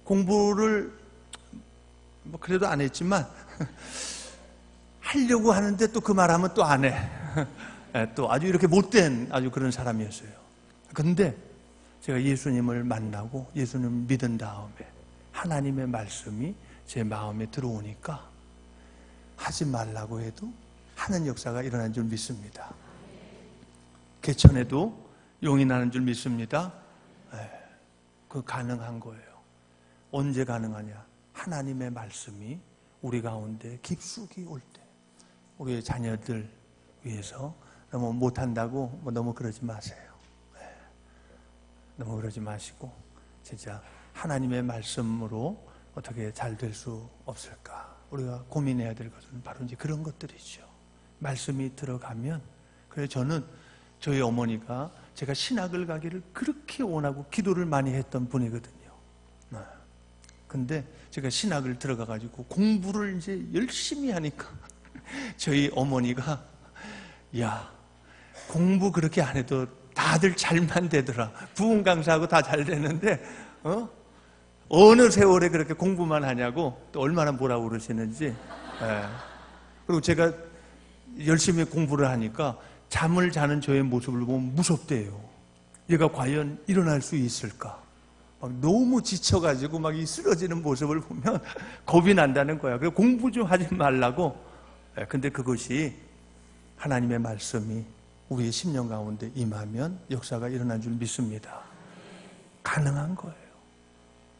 Speaker 2: 공부를 그래도 안 했지만 하려고 하는데 또 그 말하면 또 안 해. 또 아주 이렇게 못된 아주 그런 사람이었어요. 근데 제가 예수님을 만나고 예수님을 믿은 다음에 하나님의 말씀이 제 마음에 들어오니까 하지 말라고 해도 하는 역사가 일어난 줄 믿습니다. 개천에도 용이 나는 줄 믿습니다. 그거 가능한 거예요. 언제 가능하냐? 하나님의 말씀이 우리 가운데 깊숙이 올 때. 우리의 자녀들 위해서 너무 못한다고 너무 그러지 마세요. 너무 그러지 마시고 진짜 하나님의 말씀으로 어떻게 잘 될 수 없을까? 우리가 고민해야 될 것은 바로 이제 그런 것들이죠. 말씀이 들어가면, 그래서 저는 저희 어머니가 제가 신학을 가기를 그렇게 원하고 기도를 많이 했던 분이거든요. 근데 제가 신학을 들어가가지고 공부를 이제 열심히 하니까 저희 어머니가, 야, 공부 그렇게 안 해도 다들 잘만 되더라. 부흥 강사하고 다 잘 되는데, 어느 세월에 그렇게 공부만 하냐고 또 얼마나 뭐라고 그러시는지. 예. 그리고 제가 열심히 공부를 하니까 잠을 자는 저의 모습을 보면 무섭대요. 얘가 과연 일어날 수 있을까? 막 너무 지쳐가지고 막 이 쓰러지는 모습을 보면 겁이 난다는 거야. 그래서 공부 좀 하지 말라고. 근데 그것이 하나님의 말씀이 우리의 심령 가운데 임하면 역사가 일어난 줄 믿습니다. 가능한 거예요.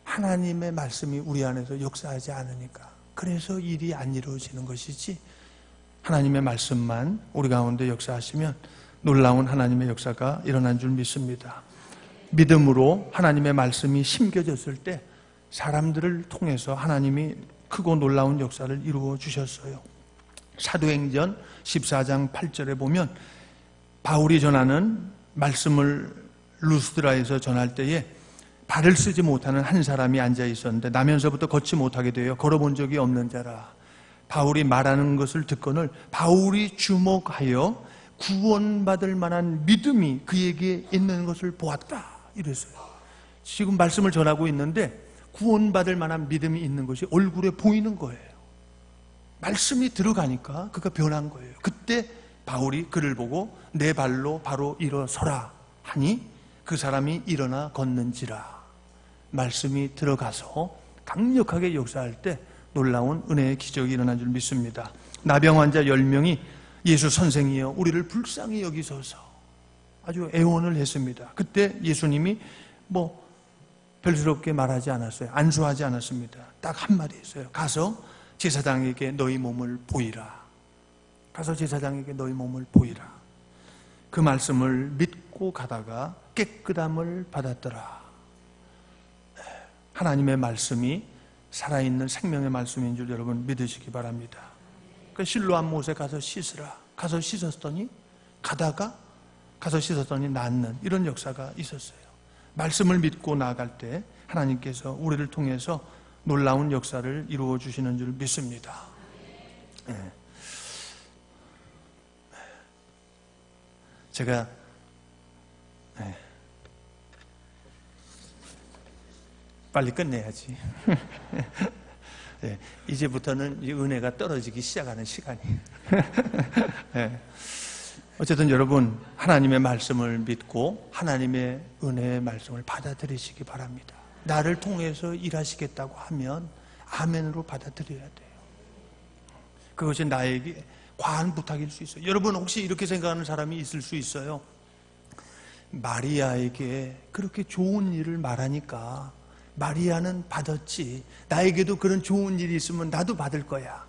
Speaker 2: 하나님의 말씀이 우리 안에서 역사하지 않으니까. 그래서 일이 안 이루어지는 것이지, 하나님의 말씀만 우리 가운데 역사하시면 놀라운 하나님의 역사가 일어난 줄 믿습니다. 믿음으로 하나님의 말씀이 심겨졌을 때 사람들을 통해서 하나님이 크고 놀라운 역사를 이루어 주셨어요. 사도행전 14장 8절에 보면 바울이 전하는 말씀을 루스드라에서 전할 때에 발을 쓰지 못하는 한 사람이 앉아 있었는데 나면서부터 걷지 못하게 되어 걸어본 적이 없는 자라. 바울이 말하는 것을 듣거늘 바울이 주목하여 구원받을 만한 믿음이 그에게 있는 것을 보았다. 이랬어요. 지금 말씀을 전하고 있는데 구원받을 만한 믿음이 있는 것이 얼굴에 보이는 거예요. 말씀이 들어가니까 그가 변한 거예요. 그때 바울이 그를 보고 내 발로 바로 일어서라 하니 그 사람이 일어나 걷는지라. 말씀이 들어가서 강력하게 역사할 때 놀라운 은혜의 기적이 일어난 줄 믿습니다. 나병 환자 10명이 예수 선생이여 우리를 불쌍히 여기소서 아주 애원을 했습니다. 그때 예수님이 별스럽게 말하지 않았어요. 안수하지 않았습니다. 딱 한마디 했어요. 가서 제사장에게 너희 몸을 보이라. 가서 제사장에게 너희 몸을 보이라. 그 말씀을 믿고 가다가 깨끗함을 받았더라. 하나님의 말씀이 살아있는 생명의 말씀인 줄 여러분 믿으시기 바랍니다. 그 실로암 못에 가서 씻으라. 가서 씻었더니 낫는 이런 역사가 있었어요. 말씀을 믿고 나아갈 때 하나님께서 우리를 통해서 놀라운 역사를 이루어 주시는 줄 믿습니다. 제가 빨리 끝내야지. 이제부터는 이 은혜가 떨어지기 시작하는 시간이에요. 어쨌든 여러분 하나님의 말씀을 믿고 하나님의 은혜의 말씀을 받아들이시기 바랍니다. 나를 통해서 일하시겠다고 하면 아멘으로 받아들여야 돼요. 그것이 나에게 과한 부탁일 수 있어요. 여러분 혹시 이렇게 생각하는 사람이 있을 수 있어요. 마리아에게 그렇게 좋은 일을 말하니까 마리아는 받았지, 나에게도 그런 좋은 일이 있으면 나도 받을 거야.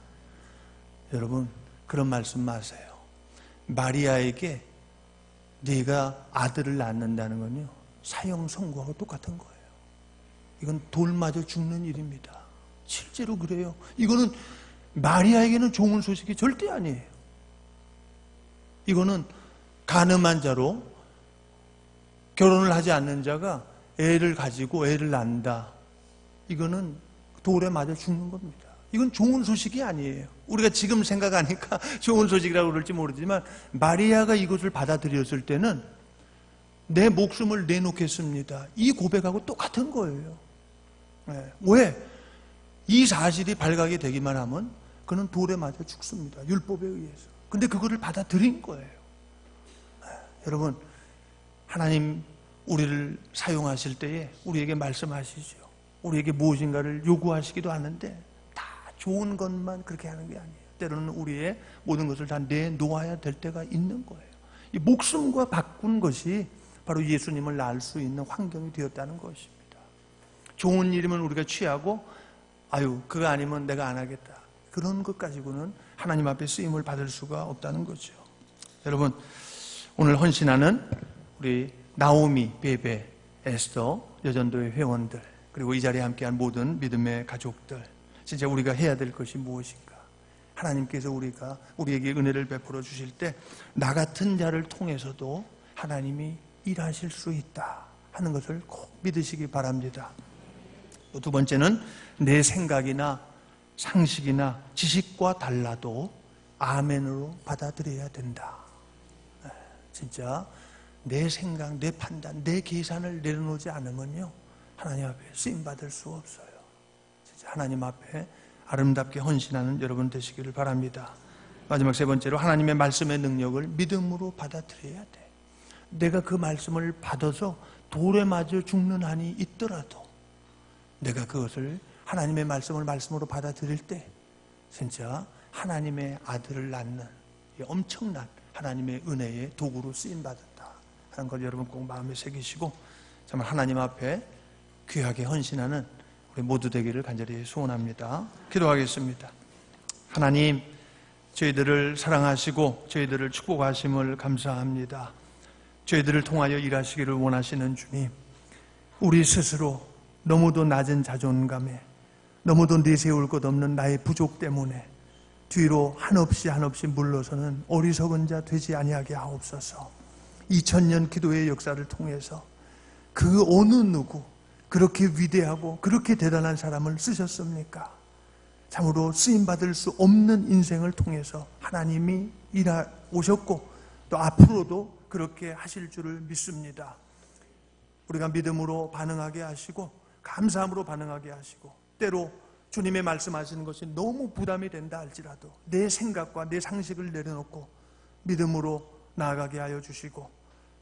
Speaker 2: 여러분 그런 말씀 마세요. 마리아에게 네가 아들을 낳는다는 건요 사형 선고하고 똑같은 거예요. 이건 돌 맞아 죽는 일입니다. 실제로 그래요. 이거는 마리아에게는 좋은 소식이 절대 아니에요. 이거는 간음한 자로 결혼을 하지 않는 자가 애를 가지고 애를 낳는다. 이거는 돌에 맞아 죽는 겁니다. 이건 좋은 소식이 아니에요. 우리가 지금 생각하니까 좋은 소식이라고 그럴지 모르지만 마리아가 이것을 받아들였을 때는 내 목숨을 내놓겠습니다. 이 고백하고 똑같은 거예요. 왜? 이 사실이 발각이 되기만 하면 그는 돌에 맞아 죽습니다. 율법에 의해서. 근데 그거를 받아들인 거예요. 여러분 하나님 우리를 사용하실 때에 우리에게 말씀하시죠. 우리에게 무엇인가를 요구하시기도 하는데 다 좋은 것만 그렇게 하는 게 아니에요. 때로는 우리의 모든 것을 다 내놓아야 될 때가 있는 거예요. 이 목숨과 바꾼 것이 바로 예수님을 낳을 수 있는 환경이 되었다는 것입니다. 좋은 일이면 우리가 취하고 그거 아니면 내가 안 하겠다. 그런 것 가지고는 하나님 앞에 쓰임을 받을 수가 없다는 거죠. 여러분 오늘 헌신하는 우리 나오미, 베베, 에스더, 여전도의 회원들 그리고 이 자리에 함께한 모든 믿음의 가족들, 진짜 우리가 해야 될 것이 무엇인가? 하나님께서 우리에게 은혜를 베풀어 주실 때 나 같은 자를 통해서도 하나님이 일하실 수 있다 하는 것을 꼭 믿으시기 바랍니다. 또 두 번째는 내 생각이나 상식이나 지식과 달라도 아멘으로 받아들여야 된다. 진짜 내 생각, 내 판단, 내 계산을 내려놓지 않으면요, 하나님 앞에 쓰임받을 수 없어요. 진짜 하나님 앞에 아름답게 헌신하는 여러분 되시기를 바랍니다. 마지막 세 번째로 하나님의 말씀의 능력을 믿음으로 받아들여야 돼. 내가 그 말씀을 받아서 돌에 맞아 죽는 한이 있더라도 내가 그것을 하나님의 말씀으로 받아들일 때 진짜 하나님의 아들을 낳는 엄청난 하나님의 은혜의 도구로 쓰임받았다 하는 걸 여러분 꼭 마음에 새기시고 정말 하나님 앞에 귀하게 헌신하는 우리 모두 되기를 간절히 소원합니다. 기도하겠습니다. 하나님, 저희들을 사랑하시고 저희들을 축복하심을 감사합니다. 저희들을 통하여 일하시기를 원하시는 주님, 우리 스스로 너무도 낮은 자존감에 너무도 내세울 것 없는 나의 부족 때문에 뒤로 한없이 물러서는 어리석은 자 되지 아니하게 하옵소서. 2000년 기도의 역사를 통해서 그 어느 누구 그렇게 위대하고 그렇게 대단한 사람을 쓰셨습니까? 참으로 쓰임받을 수 없는 인생을 통해서 하나님이 오셨고 또 앞으로도 그렇게 하실 줄을 믿습니다. 우리가 믿음으로 반응하게 하시고 감사함으로 반응하게 하시고 때로 주님의 말씀하시는 것이 너무 부담이 된다 할지라도 내 생각과 내 상식을 내려놓고 믿음으로 나아가게 하여 주시고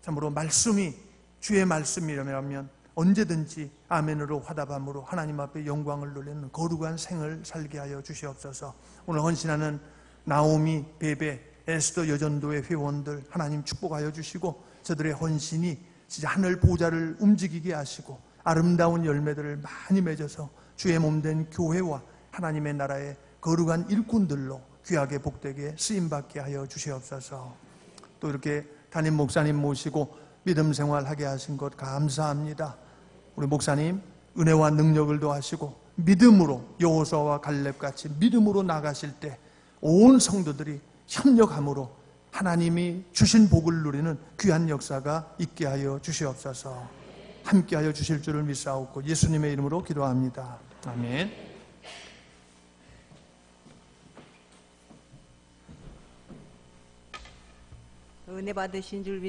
Speaker 2: 참으로 말씀이 주의 말씀이라면 언제든지 아멘으로 화답함으로 하나님 앞에 영광을 돌리는 거룩한 생을 살게 하여 주시옵소서. 오늘 헌신하는 나오미, 베베, 에스더 여전도의 회원들 하나님 축복하여 주시고 저들의 헌신이 진짜 하늘 보좌를 움직이게 하시고 아름다운 열매들을 많이 맺어서 주의 몸된 교회와 하나님의 나라의 거룩한 일꾼들로 귀하게 복되게 쓰임받게 하여 주시옵소서. 또 이렇게 담임 목사님 모시고 믿음 생활하게 하신 것 감사합니다. 우리 목사님 은혜와 능력을 더하시고 믿음으로 여호수아와 갈렙같이 믿음으로 나가실 때 온 성도들이 협력함으로 하나님이 주신 복을 누리는 귀한 역사가 있게 하여 주시옵소서. 함께 하여 주실 줄을 믿사옵고 예수님의 이름으로 기도합니다. 아멘.
Speaker 3: 은혜 받으신 줄